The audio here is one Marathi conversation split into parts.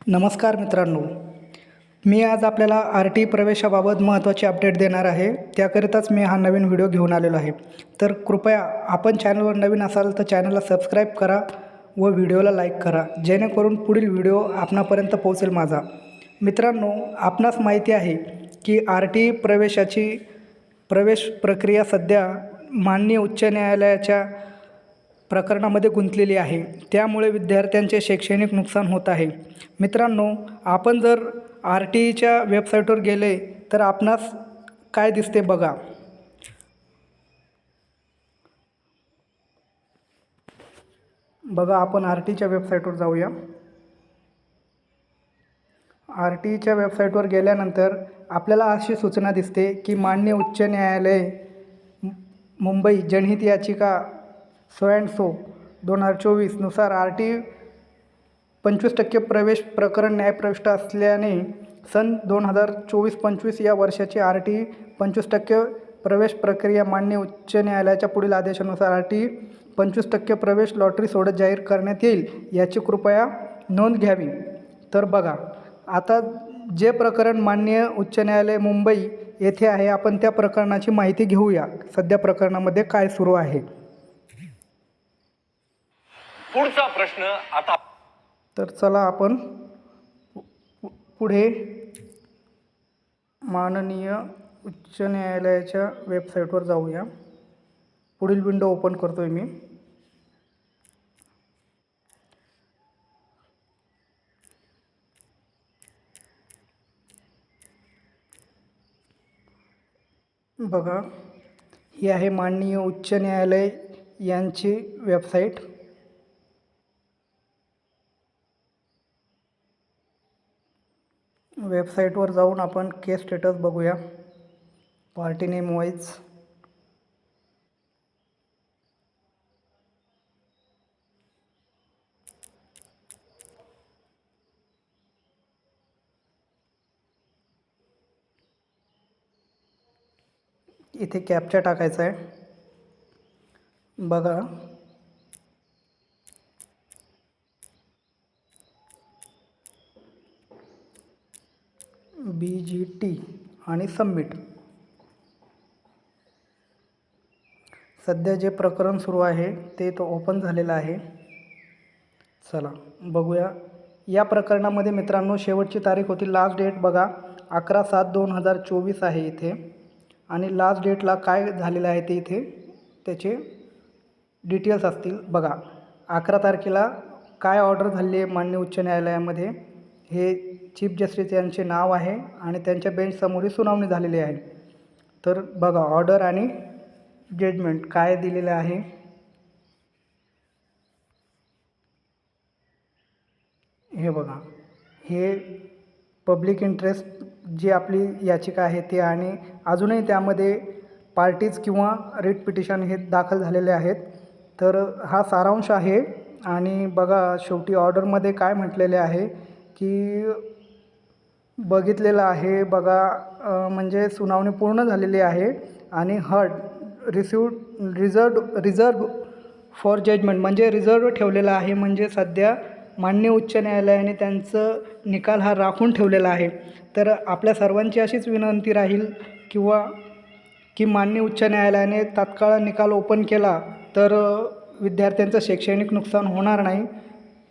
नमस्कार मित्रांनो, मी आज आपल्याला आर टी प्रवेशाबाबत महत्त्वाची अपडेट देणार आहे. त्याकरिताच मी हा नवीन व्हिडिओ घेऊन आलेलो आहे. तर कृपया आपण चॅनलवर नवीन असाल तर चॅनलला सबस्क्राईब करा व व्हिडिओला लाईक करा, जेणेकरून पुढील व्हिडिओ आपणापर्यंत पोहोचेल माझा. मित्रांनो, आपणास माहिती आहे की आर टी प्रवेशाची प्रवेश प्रक्रिया सध्या माननीय उच्च न्यायालयाच्या प्रकरणामध्ये गुंतलेली आहे. त्यामुळे विद्यार्थ्यांचे शैक्षणिक नुकसान होत आहे. मित्रांनो, आपण जर आर टी ईच्या वेबसाईटवर गेले तर आपणास काय दिसते बघा. आपण आर टी ईच्या वेबसाईटवर जाऊया. आर टी ईच्या वेबसाईटवर गेल्यानंतर आपल्याला अशी सूचना दिसते की माननीय उच्च न्यायालय मुंबई जनहित याचिका सो अँड सो 2024 नुसार आर टी 25% प्रवेश प्रकरण न्यायप्रविष्ट असल्याने सन 2024-25 या वर्षाची आर टी 25% प्रवेश प्रक्रिया माननीय उच्च न्यायालयाच्या पुढील आदेशानुसार आर टी 25% प्रवेश लॉटरी सोडत जाहीर करण्यात येईल, याची कृपया नोंद घ्यावी. तर बघा, आता जे प्रकरण माननीय उच्च न्यायालय मुंबई येथे आहे, आपण त्या प्रकरणाची माहिती घेऊया. सध्या प्रकरणामध्ये काय सुरू आहे. पुढचा प्रश्न आता. तर चला आपण पुढे माननीय उच्च न्यायालयाच्या वेबसाईटवर जाऊया. पुढील विंडो ओपन करतोय मी. बघा, ही आहे माननीय उच्च न्यायालय यांची वेबसाईट. वेबसाईटवर जाऊन आपण केस स्टेटस बघूया. पार्टी नेम वाईज इथे कॅप्चा टाकायचा आहे. बघा, BGT आणि सबमिट. सध्या जे प्रकरण सुरू आहे ते ओपन झालेलं आहे. चला बघूया. या प्रकरणामध्ये मित्रांनो शेवटची तारीख होती, लास्ट डेट बघा 11/7/2024 आहे इथे. आणि लास्ट डेटला काय झालेलं आहे ते इथे त्याचे डिटेल्स असतील. बघा, 11 तारखेला काय ऑर्डर झाली आहे माननीय उच्च न्यायालयामध्ये, हे चीफ जस्टिस यांचे नाव आहे आणि त्यांच्या बेंचसमोर सुनावणी झालेली आहे. तर बघा, ऑर्डर आणि जजमेंट काय दिलेलं आहे. हे बघा, हे पब्लिक इंटरेस्ट जी आपली याचिका आहे ते, आणि अजूनही त्यामध्ये पार्टीज किंवा रिट पिटिशन हे दाखल झालेले आहेत. तर हा सारांश आहे. आणि बघा, शेवटी ऑर्डरमध्ये काय म्हटलेले आहे की बघितलेलं आहे. बघा, म्हणजे सुनावणी पूर्ण झालेली आहे आणि हर्ड रिझर्व फॉर जजमेंट म्हणजे रिझर्व ठेवलेला आहे. म्हणजे सध्या माननीय उच्च न्यायालयाने त्यांचं निकाल हा राखून ठेवलेला आहे. तर आपल्या सर्वांची अशीच विनंती राहील की माननीय उच्च न्यायालयाने तात्काळ निकाल ओपन केला तर विद्यार्थ्यांचं शैक्षणिक नुकसान होणार नाही.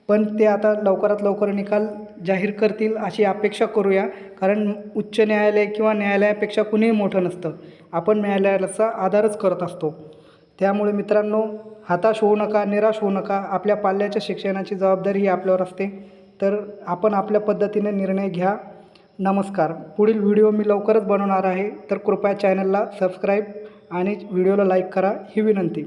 पण ते आता लवकरात लवकर निकाल जाहीर करतील अशी अपेक्षा करूया. कारण उच्च न्यायालय किंवा न्यायालयापेक्षा कुणीही मोठं नसतं. आपण न्यायालयाचा आदरच करत असतो. त्यामुळे मित्रांनो, हताश होऊ नका, निराश होऊ नका. आपल्या पाल्याच्या शिक्षणाची जबाबदारी ही आपल्यावर असते. तर आपण आपल्या पद्धतीने निर्णय घ्या. नमस्कार. पुढील व्हिडिओ मी लवकरच बनवणार आहे. तर कृपया चॅनलला सबस्क्राईब आणि व्हिडिओला लाईक करा ही विनंती.